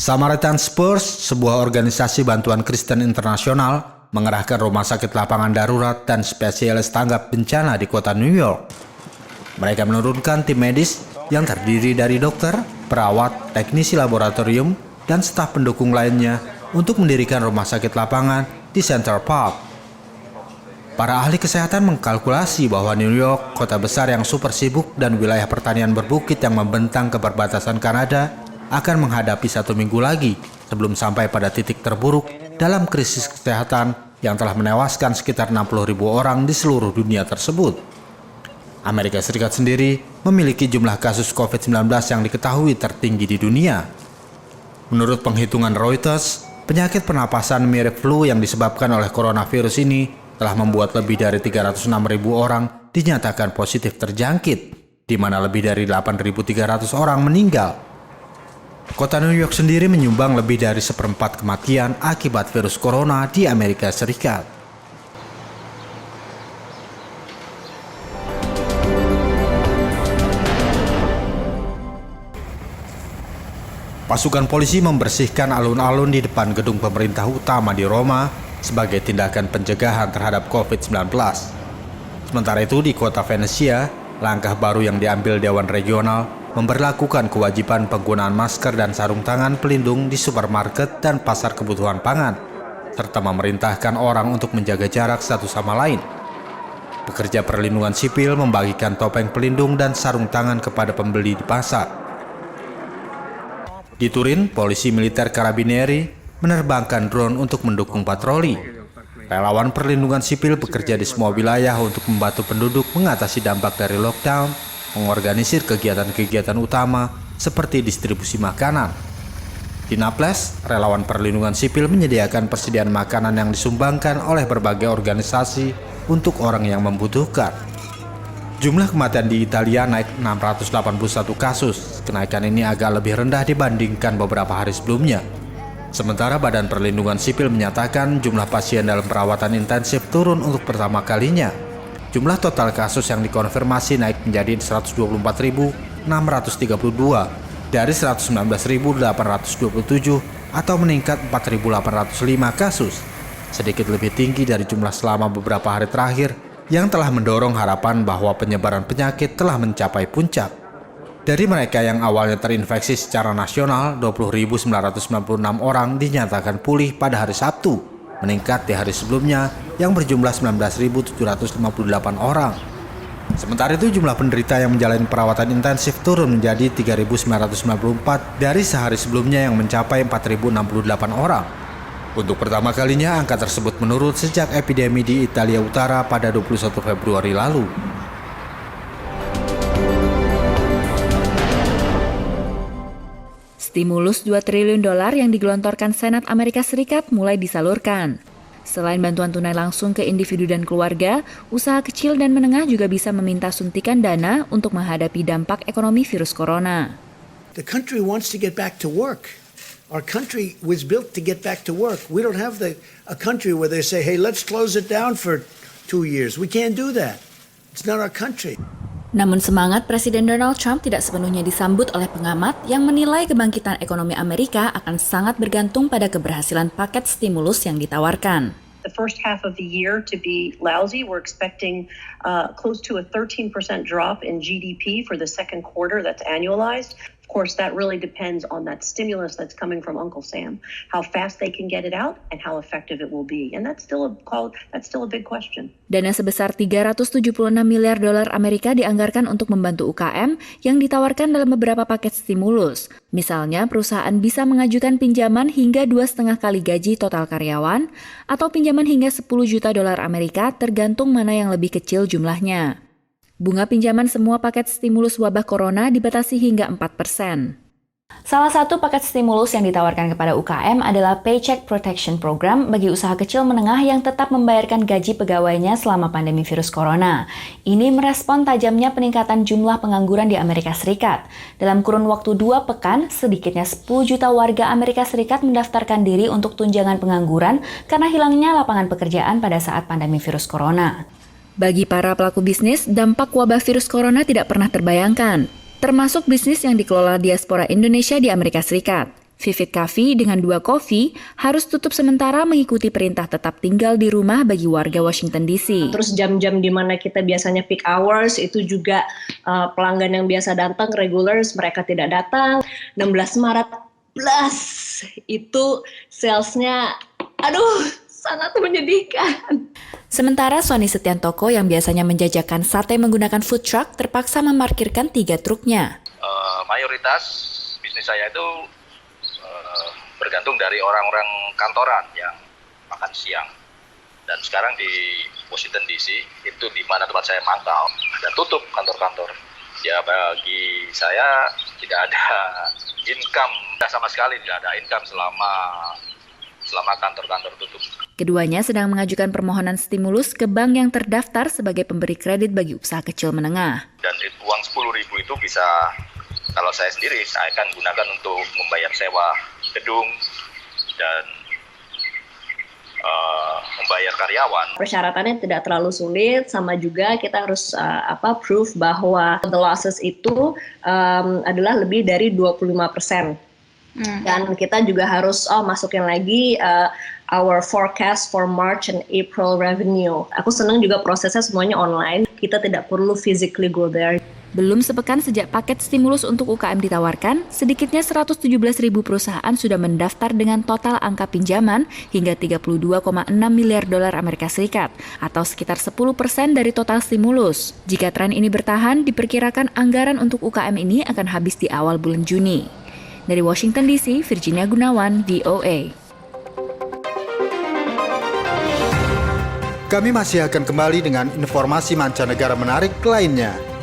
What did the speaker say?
Samaritan Spurs, sebuah organisasi bantuan Kristen internasional, mengerahkan rumah sakit lapangan darurat dan spesialis tanggap bencana di kota New York. Mereka menurunkan tim medis yang terdiri dari dokter, perawat, teknisi laboratorium, dan staf pendukung lainnya untuk mendirikan rumah sakit lapangan di Central Park. Para ahli kesehatan mengkalkulasi bahwa New York, kota besar yang super sibuk dan wilayah pertanian berbukit yang membentang ke perbatasan Kanada, akan menghadapi 1 minggu lagi sebelum sampai pada titik terburuk dalam krisis kesehatan yang telah menewaskan sekitar 60.000 orang di seluruh dunia tersebut. Amerika Serikat sendiri memiliki jumlah kasus COVID-19 yang diketahui tertinggi di dunia. Menurut penghitungan Reuters, penyakit pernapasan mirip flu yang disebabkan oleh coronavirus ini telah membuat lebih dari 306.000 orang dinyatakan positif terjangkit, di mana lebih dari 8.300 orang meninggal. Kota New York sendiri menyumbang lebih dari 1/4 kematian akibat virus corona di Amerika Serikat. Pasukan polisi membersihkan alun-alun di depan gedung pemerintah utama di Roma sebagai tindakan pencegahan terhadap COVID-19. Sementara itu di kota Venesia, langkah baru yang diambil Dewan Regional memberlakukan kewajiban penggunaan masker dan sarung tangan pelindung di supermarket dan pasar kebutuhan pangan, serta memerintahkan orang untuk menjaga jarak satu sama lain. Pekerja perlindungan sipil membagikan topeng pelindung dan sarung tangan kepada pembeli di pasar. Di Turin, polisi militer Carabinieri menerbangkan drone untuk mendukung patroli. Relawan perlindungan sipil bekerja di semua wilayah untuk membantu penduduk mengatasi dampak dari lockdown, mengorganisir kegiatan-kegiatan utama seperti distribusi makanan. Di Naples, relawan perlindungan sipil menyediakan persediaan makanan yang disumbangkan oleh berbagai organisasi untuk orang yang membutuhkan. Jumlah kematian di Italia naik 681 kasus. Kenaikan ini agak lebih rendah dibandingkan beberapa hari sebelumnya. Sementara Badan Perlindungan Sipil menyatakan jumlah pasien dalam perawatan intensif turun untuk pertama kalinya. Jumlah total kasus yang dikonfirmasi naik menjadi 124.632 dari 119.827 atau meningkat 4.805 kasus. Sedikit lebih tinggi dari jumlah selama beberapa hari terakhir yang telah mendorong harapan bahwa penyebaran penyakit telah mencapai puncak. Dari mereka yang awalnya terinfeksi secara nasional, 20.996 orang dinyatakan pulih pada hari Sabtu, meningkat di hari sebelumnya yang berjumlah 19.758 orang. Sementara itu jumlah penderita yang menjalani perawatan intensif turun menjadi 3.994 dari sehari sebelumnya yang mencapai 4.068 orang. Untuk pertama kalinya angka tersebut menurun sejak epidemi di Italia Utara pada 21 Februari lalu. Stimulus $2 triliun yang digelontorkan Senat Amerika Serikat mulai disalurkan. Selain bantuan tunai langsung ke individu dan keluarga, usaha kecil dan menengah juga bisa meminta suntikan dana untuk menghadapi dampak ekonomi virus corona. The country wants to get back to work. Our country was built to get back to work. We don't have a country where they say, hey, let's close it down for 2 years. We can't do that. It's not our country. Namun semangat Presiden Donald Trump tidak sepenuhnya disambut oleh pengamat yang menilai kebangkitan ekonomi Amerika akan sangat bergantung pada keberhasilan paket stimulus yang ditawarkan. The first half of the year to be lousy. We're expecting close to a 13% drop in GDP for the second quarter that's annualized. Of course, that really depends on that stimulus that's coming from Uncle Sam, how fast they can get it out and how effective it will be. And that's still a big question. Dana sebesar $376 miliar Amerika dianggarkan untuk membantu UKM yang ditawarkan dalam beberapa paket stimulus. Misalnya, perusahaan bisa mengajukan pinjaman hingga 2,5 kali gaji total karyawan atau pinjaman hingga $10 juta Amerika tergantung mana yang lebih kecil jumlahnya. Bunga pinjaman semua paket stimulus wabah corona dibatasi hingga 4%. Salah satu paket stimulus yang ditawarkan kepada UKM adalah Paycheck Protection Program bagi usaha kecil menengah yang tetap membayarkan gaji pegawainya selama pandemi virus corona. Ini merespon tajamnya peningkatan jumlah pengangguran di Amerika Serikat. Dalam kurun waktu 2 pekan, sedikitnya 10 juta warga Amerika Serikat mendaftarkan diri untuk tunjangan pengangguran karena hilangnya lapangan pekerjaan pada saat pandemi virus corona. Bagi para pelaku bisnis, dampak wabah virus corona tidak pernah terbayangkan, termasuk bisnis yang dikelola diaspora Indonesia di Amerika Serikat. Vivid Cafe dengan 2 coffee harus tutup sementara mengikuti perintah tetap tinggal di rumah bagi warga Washington DC. Terus jam-jam di mana kita biasanya peak hours itu juga pelanggan yang biasa datang, regulars, mereka tidak datang. 16 Maret plus itu salesnya, sangat menyedihkan. Sementara Sony Setiantoko yang biasanya menjajakan sate menggunakan food truck terpaksa memarkirkan 3 truknya. Mayoritas bisnis saya itu bergantung dari orang-orang kantoran yang makan siang. Dan sekarang di Washington DC, itu di mana tempat saya mangkal, dan tutup kantor-kantor. Ya bagi saya tidak ada income, sama sekali tidak ada income selama kantor-kantor tutup. Keduanya sedang mengajukan permohonan stimulus ke bank yang terdaftar sebagai pemberi kredit bagi usaha kecil menengah. Dan uang 10.000 itu bisa, kalau saya sendiri, saya akan gunakan untuk membayar sewa gedung dan membayar karyawan. Persyaratannya tidak terlalu sulit, sama juga kita harus proof bahwa the losses itu adalah lebih dari 25%. Dan kita juga harus masukin lagi our forecast for March and April revenue. Aku senang juga prosesnya semuanya online. Kita tidak perlu physically go there. Belum sepekan sejak paket stimulus untuk UKM ditawarkan, sedikitnya 117.000 perusahaan sudah mendaftar dengan total angka pinjaman hingga 32,6 miliar dolar Amerika Serikat, atau sekitar 10% dari total stimulus. Jika tren ini bertahan, diperkirakan anggaran untuk UKM ini akan habis di awal bulan Juni. Dari Washington DC, Virginia Gunawan, VOA. Kami masih akan kembali dengan informasi mancanegara menarik lainnya.